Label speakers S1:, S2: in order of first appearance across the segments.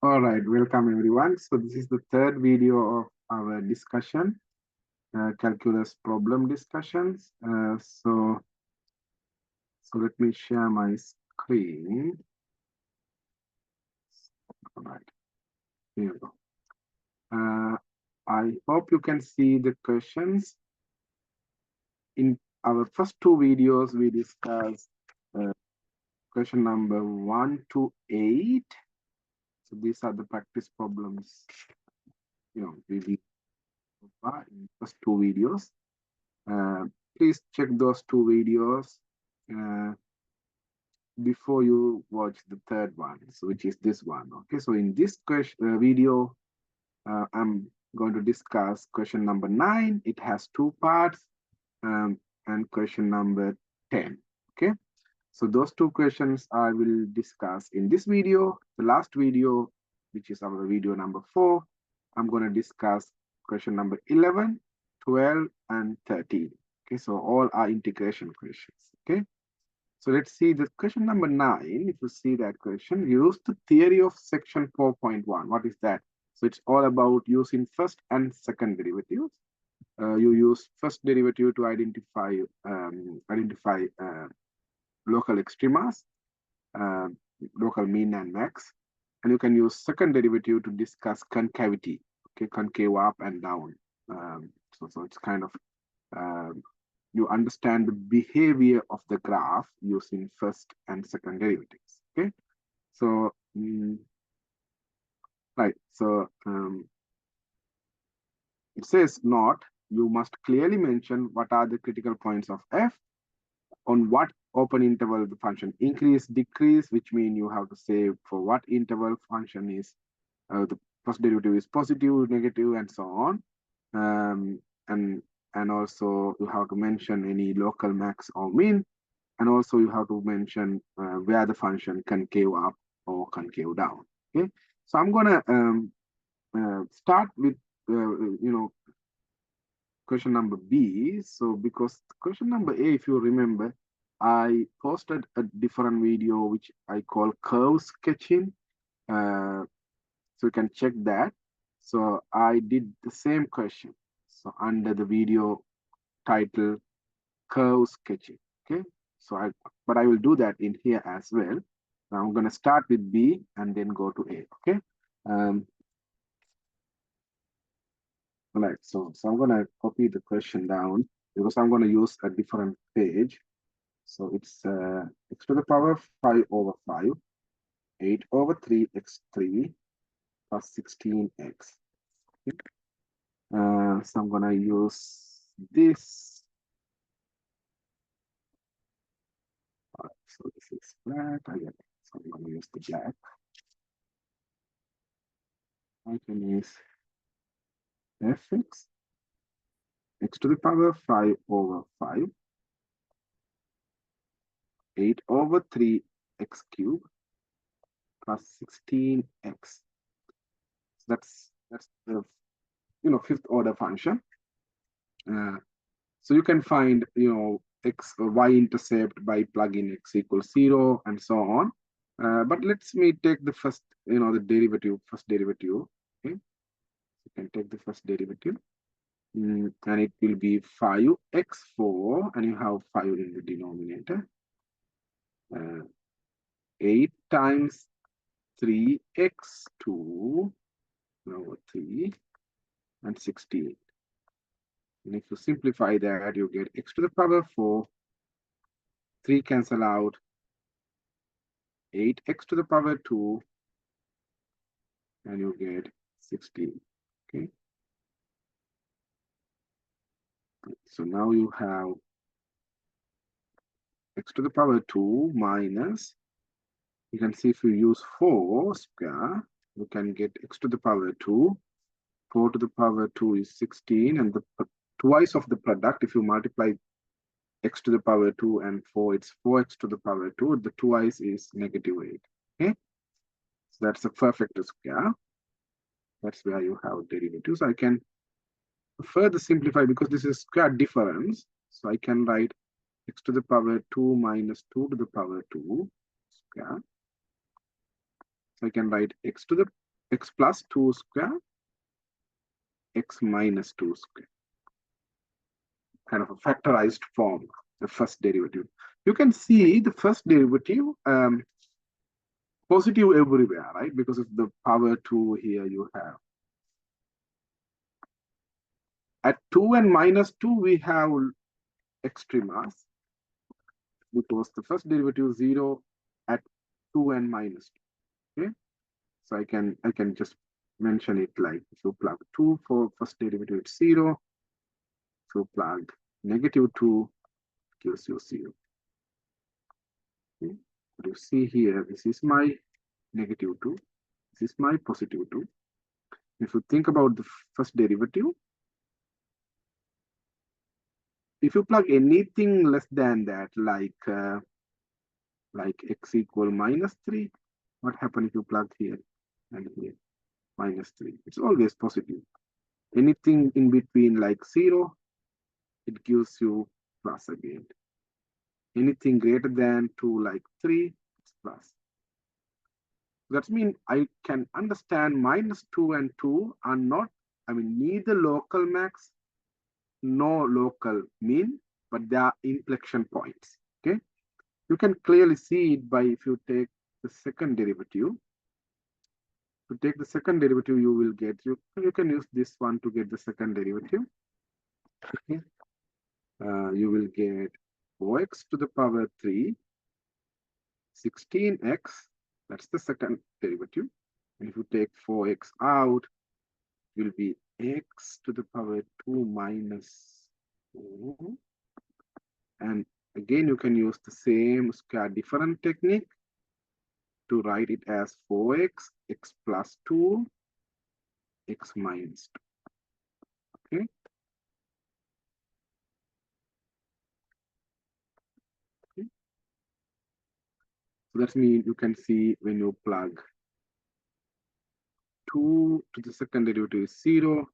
S1: All right, welcome everyone. So this is the third video of our discussion, calculus problem discussions. So let me share my screen. All right, here we go. I hope you can see the questions. In our first two videos, we discussed uh, question number 1 to 8. So these are the practice problems, we did in first two videos. Please check those two videos before you watch the third one, so which is this one. Okay, so in this video, I'm going to discuss question number 9. It has two parts, and question number 10. Okay, so those two questions I will discuss in this video. The last video, which is our video number 4, I'm going to discuss question number 11, 12, and 13. Okay, so all are integration questions. Okay, so let's see the question number 9. If you see that question, use the theory of section 4.1. What is that? So it's all about using first and second derivatives. You use first derivative to identify local extremas, uh, local mean and max, and you can use second derivative to discuss concavity. Okay, concave up and down. So it's kind of you understand the behavior of the graph using first and second derivatives. Okay, so right, so it says not, you must clearly mention what are the critical points of f, on what open interval the function increase, decrease, which mean you have to say for what interval function is the first derivative is positive, negative, and so on. Um, and and also you have to mention any local max or min, and also you have to mention where the function concave up or concave down. Okay, so I'm gonna start with question number B. So because question number A, if you remember, I posted a different video which I call curve sketching. So you can check that. So I did the same question. So under the video title curve sketching. Okay. But I will do that in here as well. So I'm going to start with B and then go to A. Okay. All right. So I'm going to copy the question down because I'm going to use a different page. So it's x to the power 5 over 5, 8 over 3x3 plus 16x. Okay. So I'm going to use this. All right, so this is black. So I'm going to use the black. I can use fx, x to the power 5 over 5, 8 over 3x cubed plus 16x. So that's the fifth order function. So you can find x or y intercept by plugging x equals 0 and so on. But let's me take the first the first derivative. Okay, you can take the first derivative, and it will be 5x4, and you have 5 in the denominator. 8 times 3x2 over 3 and 16. And if you simplify that, you get x to the power 4, 3 cancel out, 8x to the power 2, and you get 16. Okay. So now you have x to the power 2 minus, you can see if you use 4 square, you can get x to the power 2. 4 to the power 2 is 16, and the twice of the product, if you multiply x to the power 2 and 4, it's 4x to the power 2. The twice is negative 8. Okay, so that's a perfect square. That's where you have derivatives. I can further simplify because this is square difference. So I can write x to the power 2 minus 2 to the power 2 square. So I can write x to the x plus 2 square, x minus 2 square. Kind of a factorized form, the first derivative. You can see the first derivative positive everywhere, right? Because of the power 2 here you have. At 2 and minus 2, we have extremas because the first derivative is 0 at 2 and minus 2. Okay, so I can just mention it like if you plug 2 for first derivative, it's 0. If you plug negative 2, it gives you 0. Okay, but you see here, this is my negative 2, this is my positive 2. If you think about the first derivative, if you plug anything less than that, like x equal minus 3, what happens if you plug here and here? Minus 3. It's always positive. Anything in between like 0, it gives you plus again. Anything greater than 2 like 3, it's plus. That means I can understand minus 2 and 2 are not, neither local max nor local mean, but they are inflection points. Okay, you can clearly see it by if you take the second derivative. To take the second derivative, you will get, you can use this one to get the second derivative. Okay, you will get 4x to the power 3, 16x, that's the second derivative. And if you take 4x out, it will be x to the power 2 minus 4. And again, you can use the same square difference technique to write it as 4x, x plus 2, x minus 2. Okay. Okay. So that means you can see when you plug 2 to the second derivative is 0,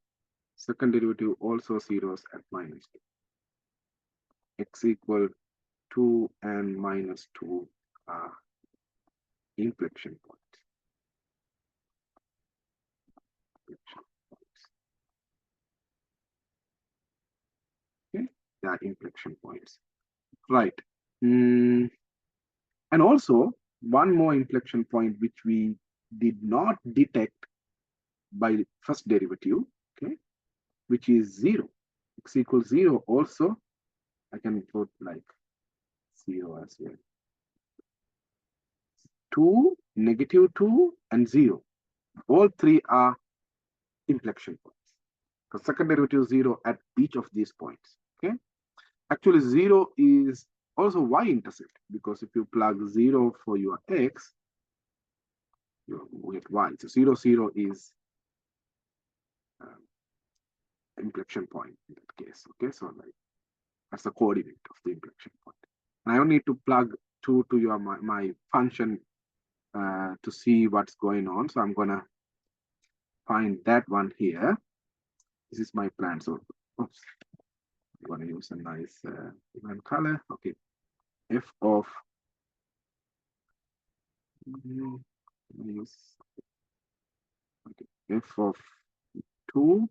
S1: second derivative also zeros at minus 2. X equal 2 and minus 2 are inflection points. Okay, they are inflection points. Right. And also one more inflection point which we did not detect by first derivative, okay, which is 0. X equals 0 also, I can put like 0 as well. 2, negative 2, and 0. All three are inflection points. The second derivative is 0 at each of these points. Okay. Actually, 0 is also y-intercept because if you plug 0 for your x, you get y. So 0, 0 is inflection point in that case. Okay, so like that's the coordinate of the inflection point. And I don't need to plug 2 to your my function to see what's going on. So I'm gonna find that one here. This is my plan. So oops, I'm gonna use a nice even color. Okay, f of use okay, f of 2.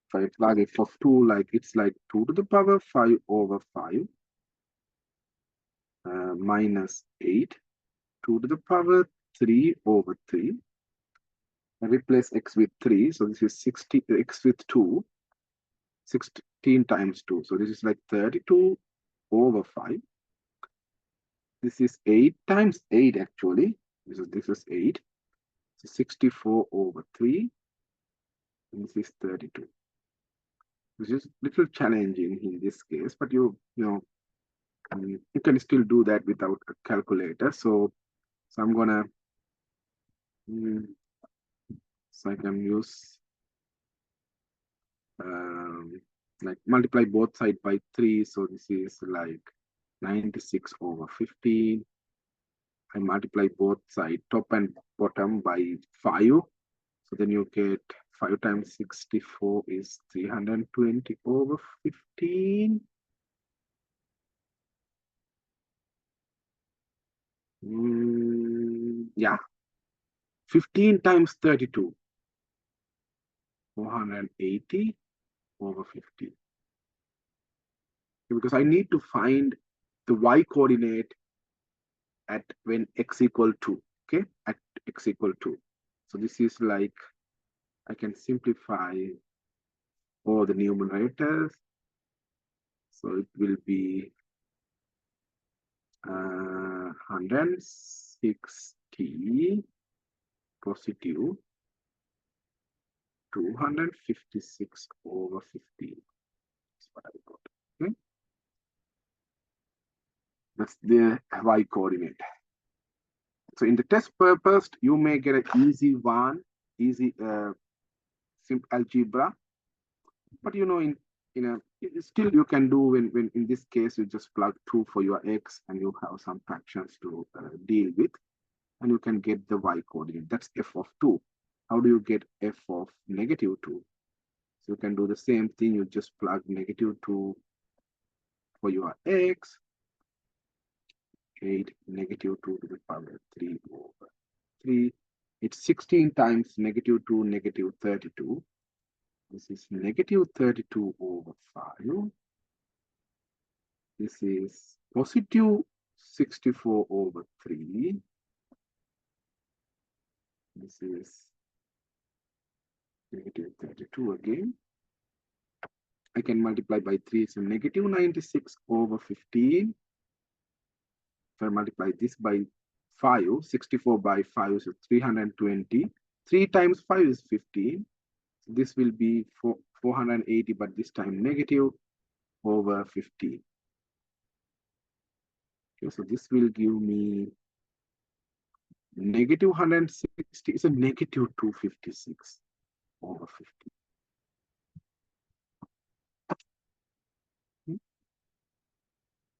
S1: If I plug f of 2, like it's like 2 to the power 5 over 5 minus 8, 2 to the power 3 over 3. I replace x with 3, so this is 60, x with 2, 16 times 2. So this is like 32 over 5. This is 8 times 8 actually. This is 8. So 64 over 3. And this is 32. This is a little challenging in this case, but you can still do that without a calculator. So I'm gonna so I can use like multiply both sides by 3. So this is like 96 over 15. I multiply both sides, top and bottom, by 5. So then you get 5 times 64 is 320 over 15. Yeah, 15 times 32, 480 over 50. Because I need to find the y coordinate at when x equal to, okay, at x equal to. So this is like, I can simplify all the numerators. So it will be 160 positive 256 over 15. That's what I got. Okay, that's the y coordinate. So in the test purpose, you may get an easy one, easy simple algebra, but you know, in a still you can do when in this case you just plug 2 for your x and you have some fractions to deal with, and you can get the y coordinate. That's f of 2. How do you get f of negative 2? So you can do the same thing. You just plug negative 2 for your x, 8 negative 2 to the power 3 over 3. It's 16 times negative 2 negative 32. This is negative 32 over 5. This is positive 64 over 3. This is negative 32 again. I can multiply by 3, so negative 96 over 15. If I multiply this by 5, 64 by 5 is 320. 3 times 5 is 15. So this will be 480, but this time negative over 15. Okay, so this will give me negative 160 is a negative 256 over 50.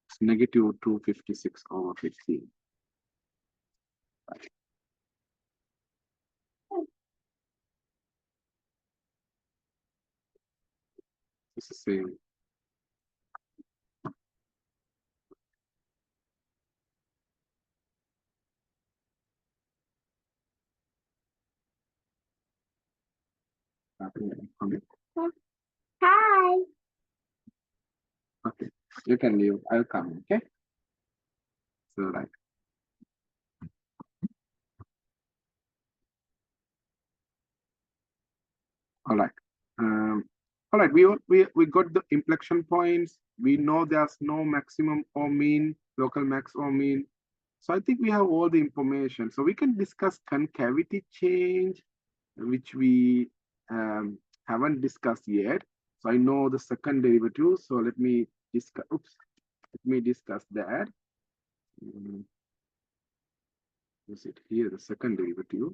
S1: It's negative 256 over 15. Right. It's the same. Hi. Okay, you can leave. I'll come. Okay. So like. All right. All right. We got the inflection points. We know there's no maximum or mean, local max or mean. So I think we have all the information. So we can discuss concavity change, which we haven't discussed yet. So I know the second derivative. So let me discuss. Oops. Let me discuss that. Is it here? The second derivative.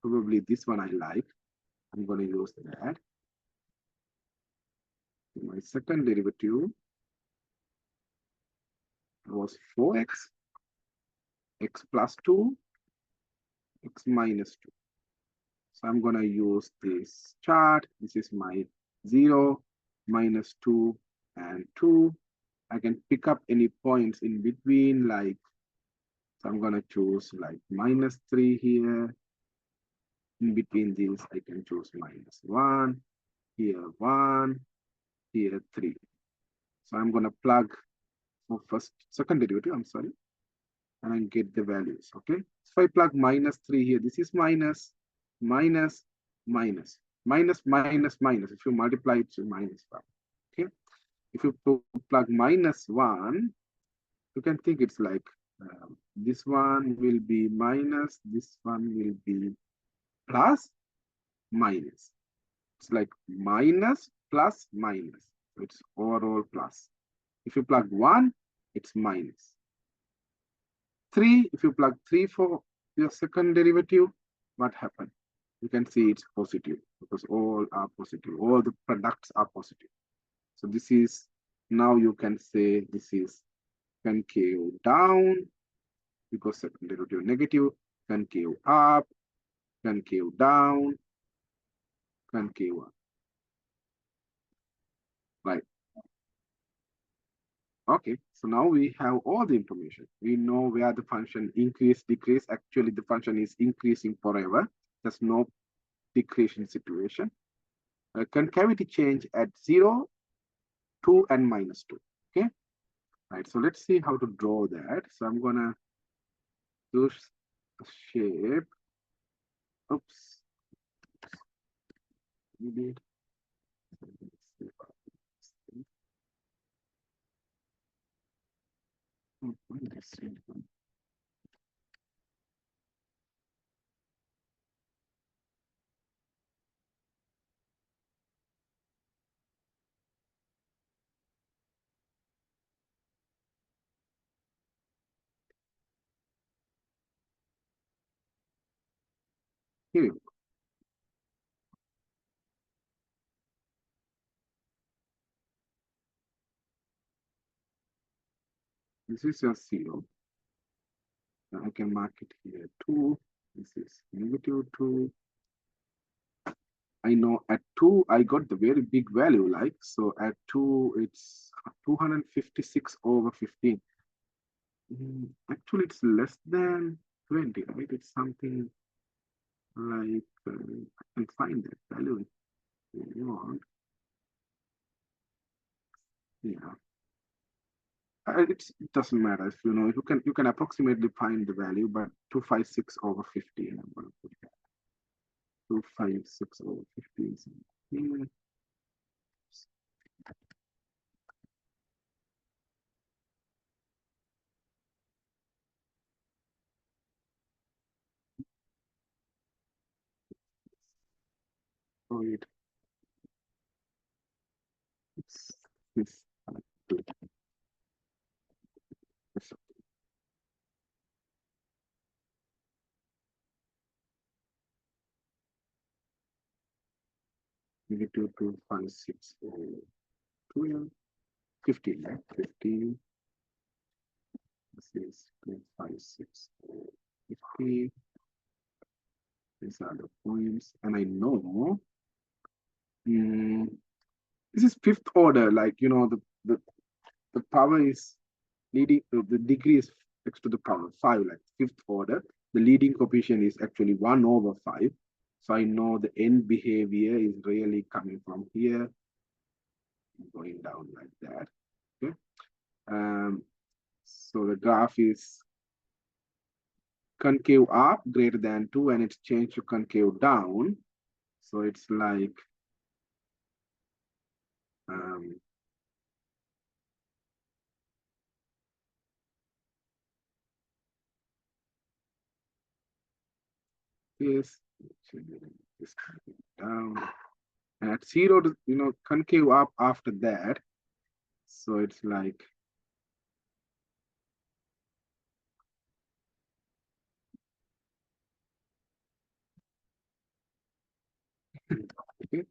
S1: Probably this one I like. I'm going to use that. My second derivative was 4x, x plus 2, x minus 2. So I'm going to use this chart. This is my 0, minus 2, and 2. I can pick up any points in between, like, so I'm going to choose like minus 3 here. In between these, I can choose minus 1, here 1, here 3. So I'm going to plug for second derivative, I'm sorry, and I get the values, okay? So if I plug minus 3 here, this is minus, minus, minus, minus, minus, minus. If you multiply it to minus 1, okay? If you plug minus 1, you can think it's like this one will be minus, this one will be plus, minus. It's like minus, plus, minus. So it's overall plus. If you plug 1, it's minus. 3, if you plug 3 for your second derivative, what happened? You can see it's positive because all are positive. All the products are positive. So this is, now you can say this is concave down because second derivative negative, concave up, concave down, concave up. Right. Okay, So now we have all the information. We know where the function increase, decrease. Actually, the function is increasing forever. There's no decreasing situation. Concavity change at 0, 2, and -2. Okay. Right. So let's see how to draw that. So I'm gonna do a shape. Oops. Maybe. Here, this is your 0. Now I can mark it here 2. This is -2. I know at 2, I got the very big value, like, so at 2, it's 256 over 15. Actually, it's less than 20, right? It's something like, I can find that value if you want. Yeah. It doesn't matter if you know, you can approximately find the value, but 256 over 15. I'm going to put that. 256 over 15. Here. Oh, it's this. -256 over 12, 15, right? 15. This is 256 over 15. These are the points, and I know this is fifth order. Like, you know, the power is leading. The degree is x to the power 5, like fifth order. The leading coefficient is actually 1 over 5. So I know the end behavior is really coming from here, going down like that. Okay. So the graph is concave up greater than 2, and it's changed to concave down. So it's like this down, and at 0 to, you know, concave up after that. So it's like okay.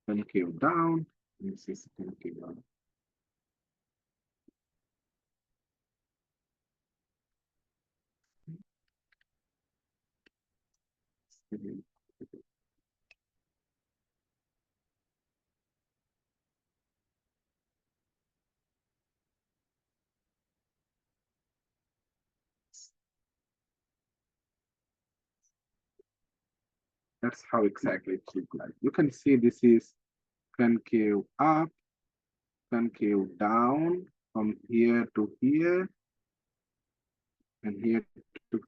S1: Concave down. This is concave up. That's how exactly it looks like. You can see this is concave up, concave down from here to here, and here to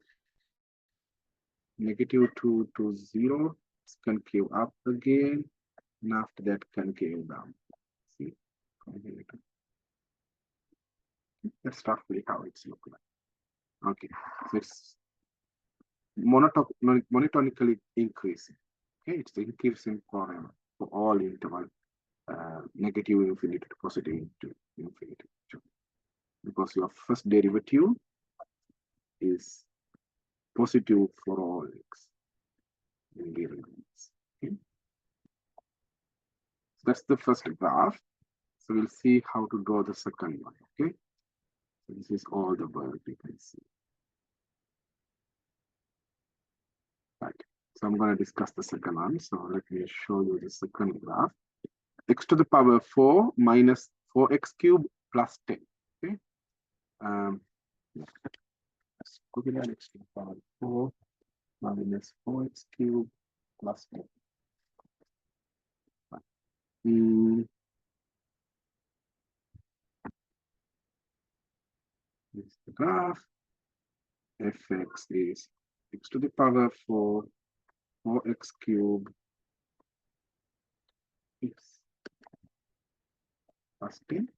S1: -2 to 0. It's concave up again, and after that concave down. See, that's roughly how it's look like. Okay, so it's monotonically increasing. Okay, it's increasing forever for all interval, negative infinity to positive infinity, because your first derivative is positive for all x in given limits. Okay, so that's the first graph. So we'll see how to draw the second one. Okay, so this is all the work you can see. Right. So I'm going to discuss the second one. So let me show you the second graph. X to the power 4 minus 4x cubed plus 10. Okay. Let's copy that. X to the power 4 minus 4x cubed plus 10. This is the graph. Fx is x to the power 4, 4x cubed x plus 10.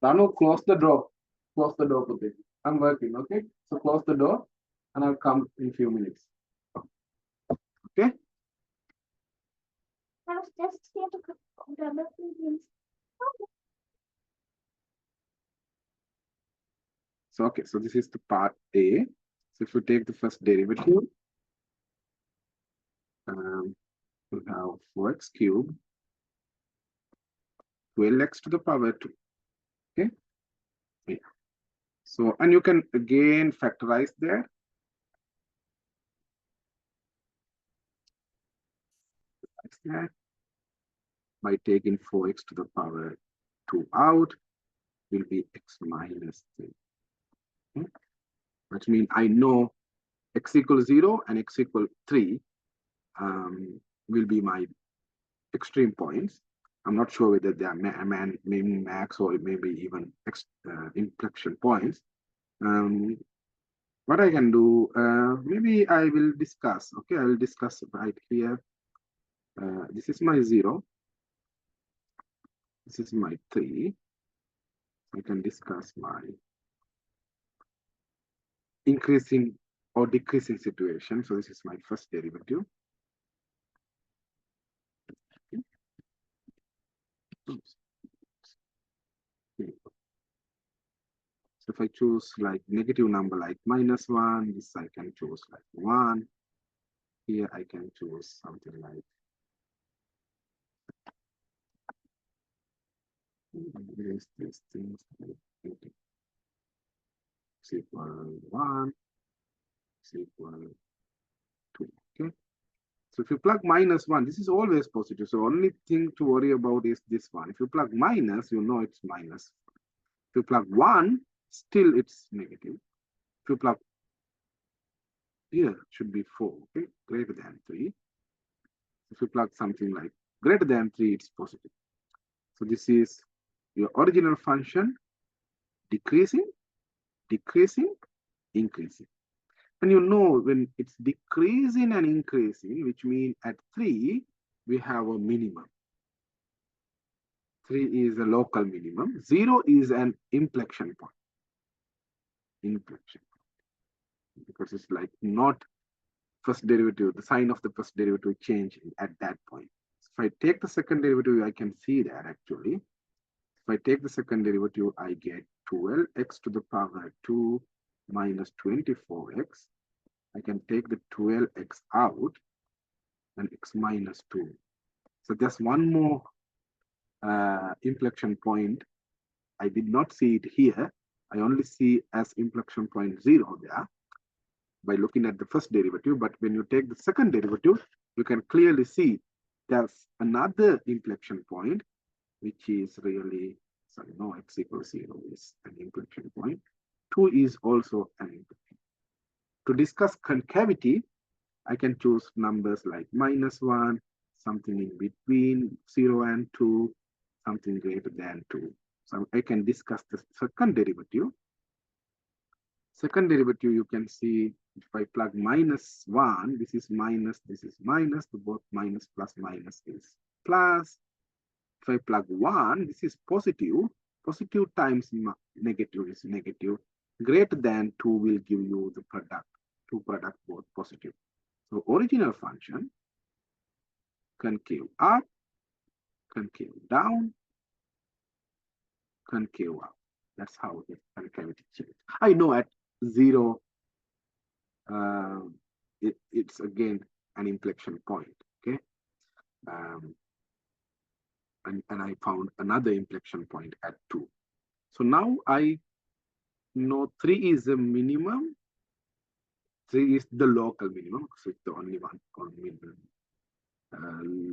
S1: Ranu, close the door. Close the door, Puti. I'm working, okay? So close the door and I'll come in a few minutes. Okay?
S2: I was just here to grab a few things.
S1: So, okay, so this is the part A. So if you take the first derivative, we have 4x cubed, 12x to the power 2. Okay? Yeah. So, and you can again factorize there. That by taking 4x to the power 2 out will be x minus 3. Okay? Which means I know x equals 0 and x equals 3 will be my extreme points. I'm not sure whether they are maybe max or maybe even inflection points. What I can do, maybe I will discuss. Okay, I will discuss right here. This is my 0. This is my 3. I can discuss my increasing or decreasing situation. So this is my first derivative. Oops. So if I choose like negative number like -1, this I can choose like 1. Here I can choose something like these things is equal 1, is equal 2. Okay. So if you plug -1, this is always positive. So only thing to worry about is this one. If you plug minus, you know it's minus. If you plug 1, still it's negative. If you plug here, should be 4, okay, greater than 3. If you plug something like greater than 3, it's positive. So this is your original function decreasing, decreasing, increasing. And you know when it's decreasing and increasing, which means at 3, we have a minimum. 3 is a local minimum. 0 is an inflection point. Inflection point. Because it's like not first derivative, the sign of the first derivative change at that point. If I take the second derivative, I can see that actually. If I take the second derivative, I get 12x to the power 2 minus 24x. I can take the 12x out and x minus 2. So there's one more inflection point. I did not see it here. I only see as inflection point 0 there by looking at the first derivative. But when you take the second derivative, you can clearly see there's another inflection point, which is really, sorry, no, x equals 0 is an inflection point. 2 is also an inflection. To discuss concavity, I can choose numbers like -1, something in between 0 and 2, something greater than 2. So I can discuss the second derivative. Second derivative, you can see if I plug -1, this is minus, the both minus plus minus is plus. If I plug 1, this is positive. Positive times negative is negative. Greater than 2 will give you the product. Two product both positive. So original function, concave up, concave down, concave up. That's how the concavity changes. I know at 0, it's again an inflection point. Okay. Um, and I found another inflection point at 2. So now I know 3 is the minimum, 3 is the local minimum, so it's the only one on minimum,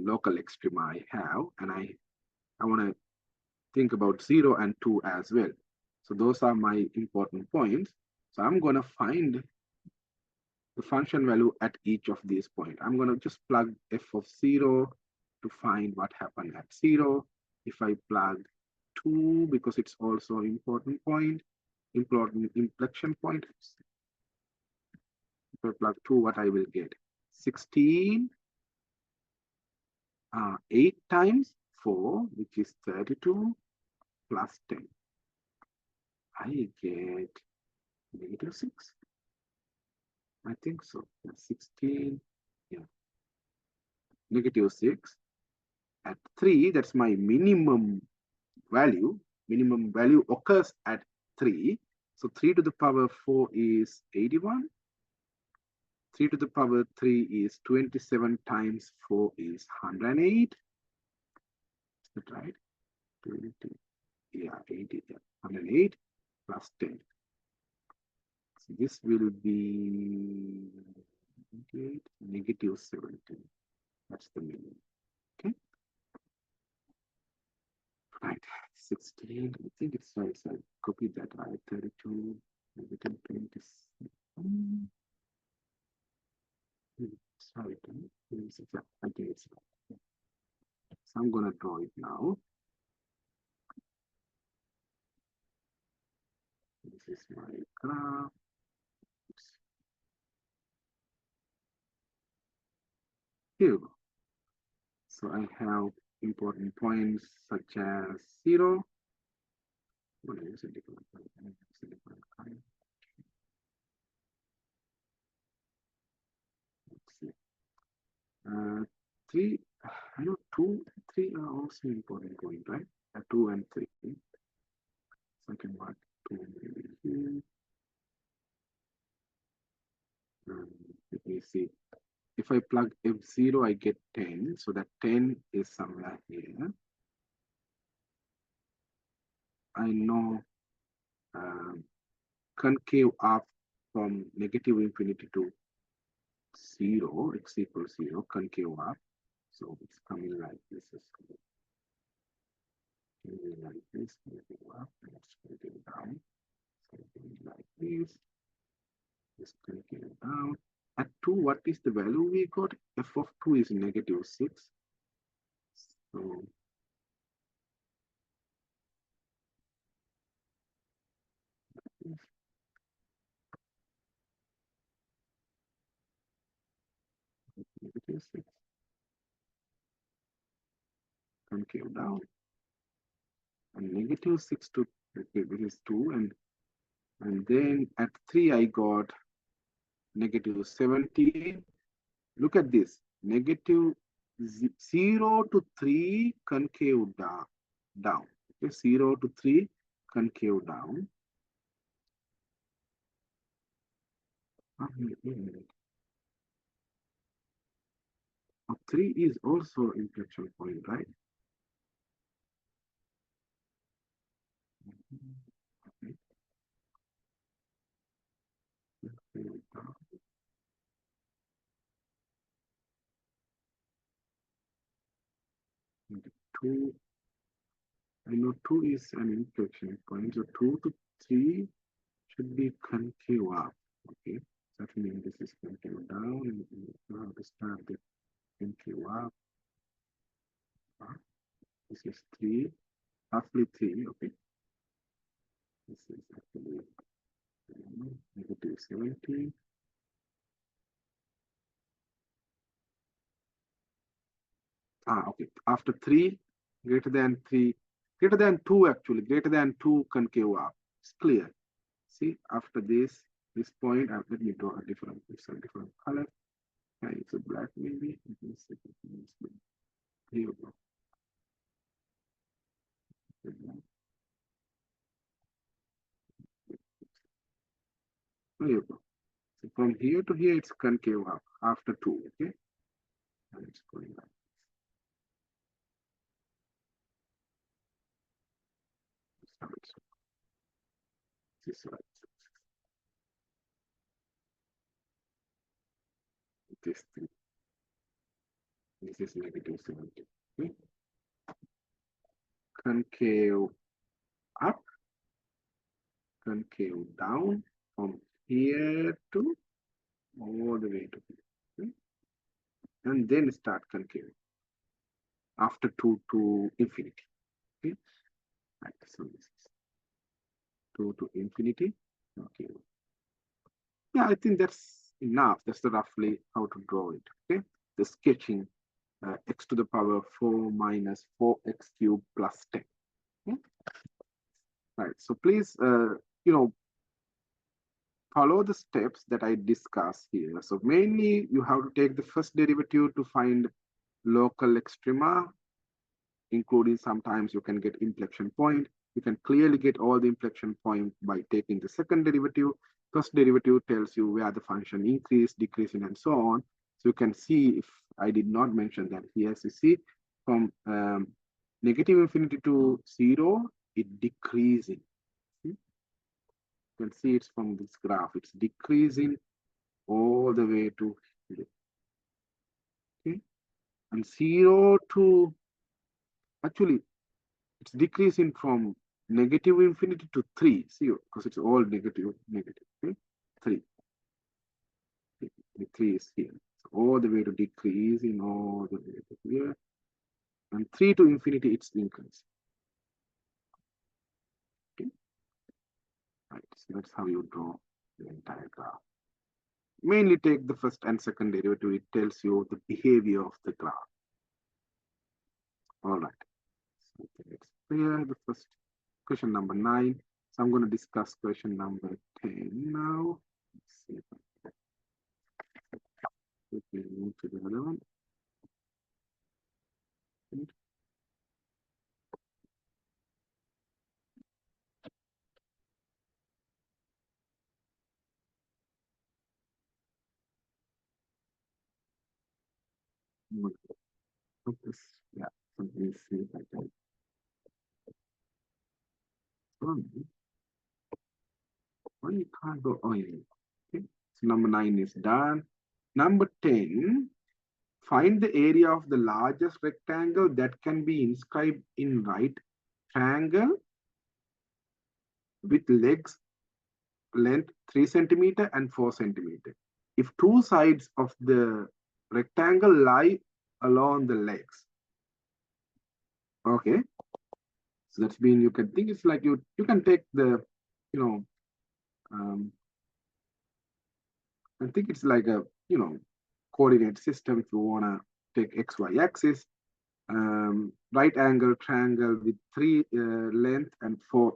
S1: local extrema I have, and I want to think about 0 and 2 as well. So those are my important points. So I'm going to find the function value at each of these points. I'm going to just plug f of 0 to find what happened at 0. If I plug 2, because it's also an important point, important inflection point. If I plug 2, what I will get? 16, 8 times 4, which is 32, plus 10. I get -6. I think so. Yeah, 16, yeah, -6. At 3, that's my minimum value. Minimum value occurs at 3. So 3 to the power 4 is 81. 3 to the power 3 is 27 times 4 is 108. Is that right? 20, yeah, 80, yeah, 108 plus 10. So this will be -17. That's the minimum. Okay. Right. 16. I think it's right. So I copied that right. 32, -27. Sorry, I think it's right. So I'm gonna draw it now. This is my graph. Here we go. So I have important points such as 0. I'm gonna use a different kind. Let's see. 3, I know 2, 3 are also important points, right? 2 and 3. So I can mark 2 maybe here. Let me see. If I plug F0, I get 10. So that 10 is somewhere here. I know concave up from -infinity to 0, x equals 0, concave up. So it's coming like this. Coming like this, concave up, and it's concave down. So like this. This concave down. At 2, what is the value we got? F of 2 is -6. So -6. Concave down. And -6 to this is 2, and then at 3 I got -17. Look at this, -0 to 3 concave down. Okay, 0 to 3 concave down. Wait a minute. 3 is also inflection point, right? Okay. 2, I know 2 is an inflection point, so 2 to 3 should be concave up. Okay, so that means this is concave down, and you have to start the concave up. This is 3, roughly 3. Okay, this is actually -17. Okay. After 3, greater than 3, greater than 2 actually, greater than 2 concave up. It's clear. See, after this point, let me draw a different, it's a different color. It's a black maybe. Here you go. There you go. So from here to here, it's concave up after 2, okay? And it's going up. This right. This thing. This is negative 70. Okay. Concave up, concave down from here to all the way to here. Okay. And then start concave after 2 to infinity. Okay. Right. So this is 2 to infinity. Okay. Yeah, I think that's enough. That's the roughly how to draw it. Okay. The sketching x to the power 4 minus 4x cubed plus 10. Okay? Right. So please, follow the steps that I discussed here. So mainly you have to take the first derivative to find local extrema, including sometimes you can get inflection point. You can clearly get all the inflection point by taking the second derivative. First derivative tells you where the function increase, decreasing, and so on. So you can see, if I did not mention that here, so you see from negative infinity to 0, it decreasing. See? You can see it's from this graph. It's decreasing all the way to here. Okay? And 0 to, actually, it's decreasing from negative infinity to 3, see, because it's all negative, okay? 3. The 3 is here. So all the way to decreasing, all the way to here. And 3 to infinity, it's increasing. Okay? Right, so that's how you draw the entire graph. Mainly take the first and second derivative, it tells you the behavior of the graph. All right. So let's clear the first question number 9. So I'm going to discuss question number 10 now. Let's see if we can move to the other one. Yeah, so let me see if I can. Why you can't go? Oh, yeah. Okay. So number 9 is done. Number 10, find the area of the largest rectangle that can be inscribed in right triangle with legs length 3 centimeter and 4 centimeter. If two sides of the rectangle lie along the legs. Okay. So that's mean you can think it's like you can take the, I think it's like a, coordinate system if you want to take XY axis, right angle triangle with 3 length and 4,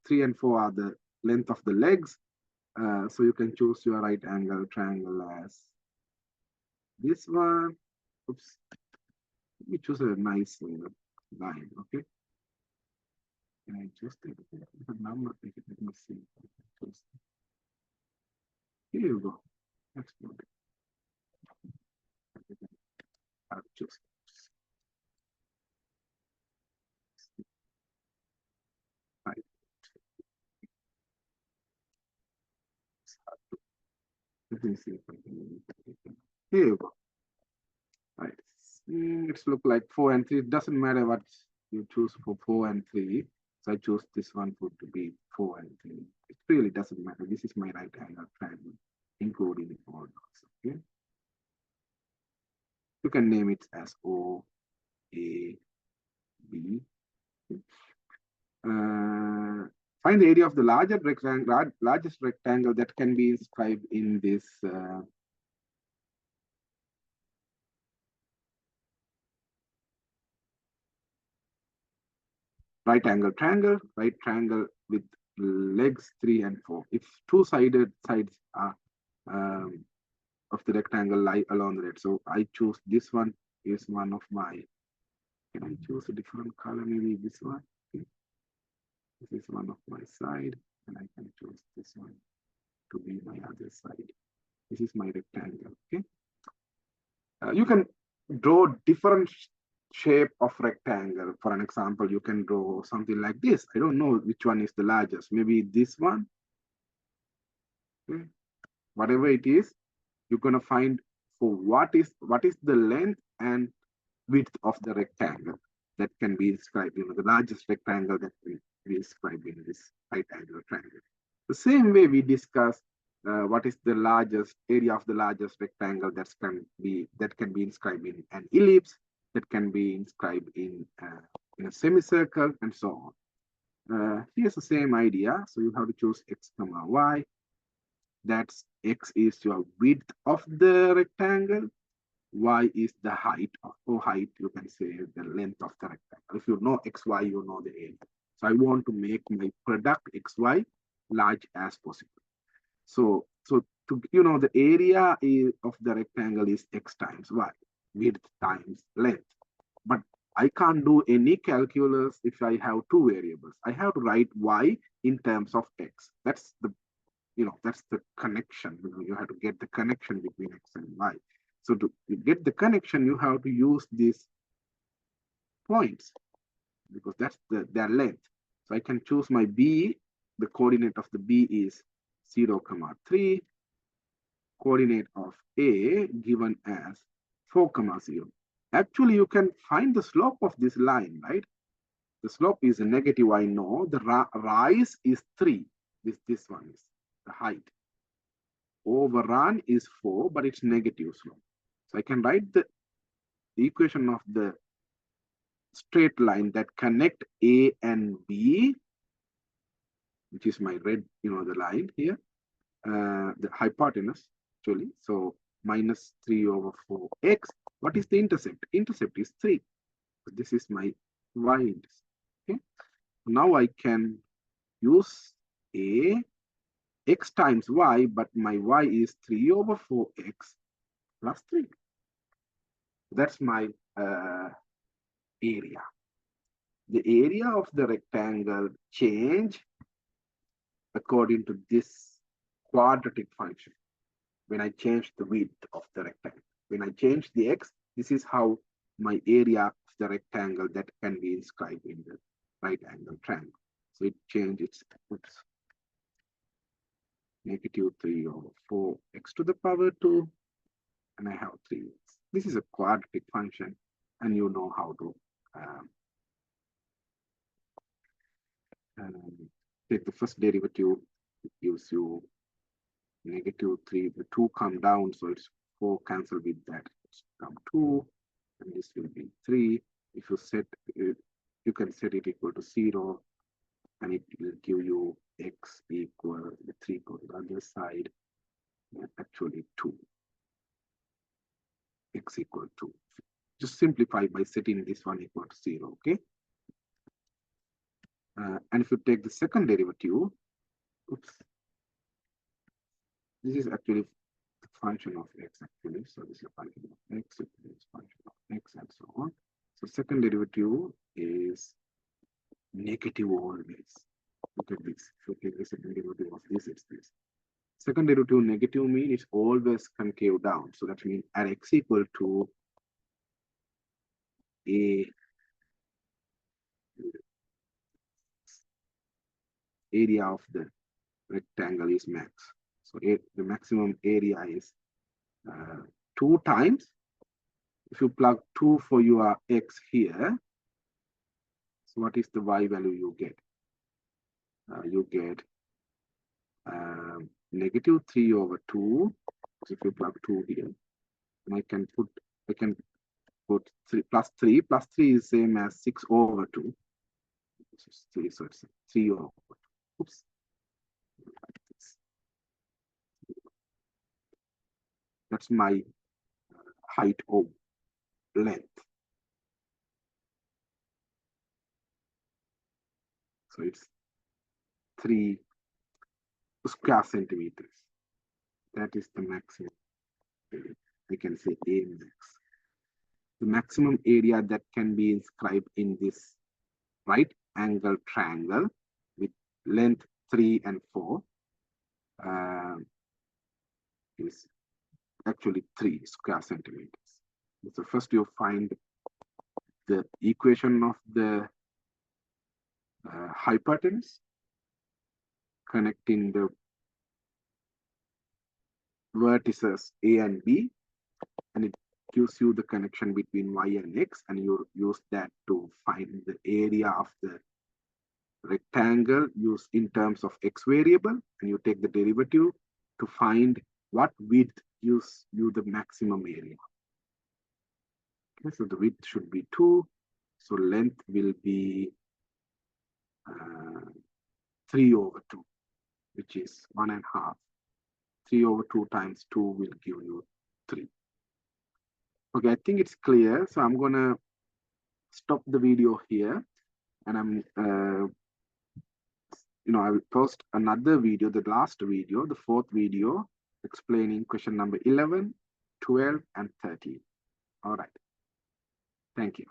S1: 3 and 4 are the length of the legs. So you can choose your right angle triangle as this one. Oops. Let me choose a nice line, okay? Can I just take the number? Let me see. Here you go. Explode it. I'll just right. Let me see if I can. Here you go. Right. It's look like 4 and 3. It doesn't matter what you choose for 4 and 3. So I chose this one for to be 4 and 3. It really doesn't matter. This is my right angle triangle, including all those. Okay. You can name it as O, A, B. Okay. Find the area of the largest rectangle that can be inscribed in this right angle triangle, right triangle with legs 3 and 4. If two-sided sides are of the rectangle lie along the red. So I choose this one is one of my, can I choose a different color? Maybe this one. Okay. This is one of my side, and I can choose this one to be my other side. This is my rectangle. Okay. You can draw different shape of rectangle. For an example, you can draw something like this. I don't know which one is the largest. Maybe this one. Okay. Whatever it is, you're gonna find for what is the length and width of the rectangle that can be inscribed. The largest rectangle that can be inscribed in this right angular triangle. The same way we discuss what is the largest area of the largest rectangle that can be inscribed in an ellipse, that can be inscribed in a semicircle, and so on. Here's the same idea. So you have to choose x comma y. That's x is your width of the rectangle. Y is the height or height, you can say the length of the rectangle. If you know xy, you know the area. So I want to make my product xy large as possible. So to the area of the rectangle is x times y, width times length. But I can't do any calculus if I have two variables. I have to write y in terms of x. That's the connection. You have to get the connection between x and y. So to get the connection, you have to use these points because that's their length. So I can choose my b. The coordinate of the b is 0, 3. Coordinate of a given as 4, 0. Actually, you can find the slope of this line, right? The slope is a negative, I know. The rise is 3. This one is the height. Overrun is 4, but it's negative slope. So I can write the equation of the straight line that connect A and B, which is my red, the line here, the hypotenuse actually. So minus 3 over 4x. What is the intercept? Intercept is 3. So this is my y-intercept. Okay. Now I can use a x times y, but my y is 3 over 4x plus 3. That's my area. The area of the rectangle change according to this quadratic function when I change the width of the rectangle. When I change the x, this is how my area of the rectangle that can be inscribed in the right angle triangle. So it changes, negative 3 over 4x to the power 2, and I have 3x. This is a quadratic function, and you know how to take the first derivative. It gives you negative 3. The 2 come down, so it's 4 cancel with that. It's come 2, and this will be 3. If you set it, you can set it equal to 0, and it will give you x equal the 3 go to the other side, actually 2. X equal 2. Just simplify by setting this one equal to 0, okay? And if you take the second derivative, this is actually the function of x actually. So this is a function of x, this is function of x, and so on. So second derivative is negative always. Look at this. If you take the second derivative of this, it's this. Second derivative negative means it's always concave down. So that means at x equal to a area of the rectangle is max. So the maximum area is 2 times. If you plug 2 for your x here, so what is the y value you get? You get negative 3 over 2. So if you plug 2 here, and I can put 3 plus 3. Plus 3 is same as 6 over 2. This is 3, so it's 3 over 2. Oops. That's my height or length. So it's 3 square centimeters. That is the maximum. We can say A max. The maximum area that can be inscribed in this right angle triangle with length 3 and 4 is actually 3 square centimeters. So first you find the equation of the hypotenuse connecting the vertices A and B, and it gives you the connection between Y and X, and you use that to find the area of the rectangle used in terms of X variable, and you take the derivative to find what width gives you the maximum area. Okay, so the width should be 2, so length will be 3/2, which is 1.5. 3/2 times 2 will give you 3. Okay, I think it's clear. So I'm gonna stop the video here, and I will post another video, the last video, the 4th video, explaining question number 11, 12, and 13. All right. Thank you.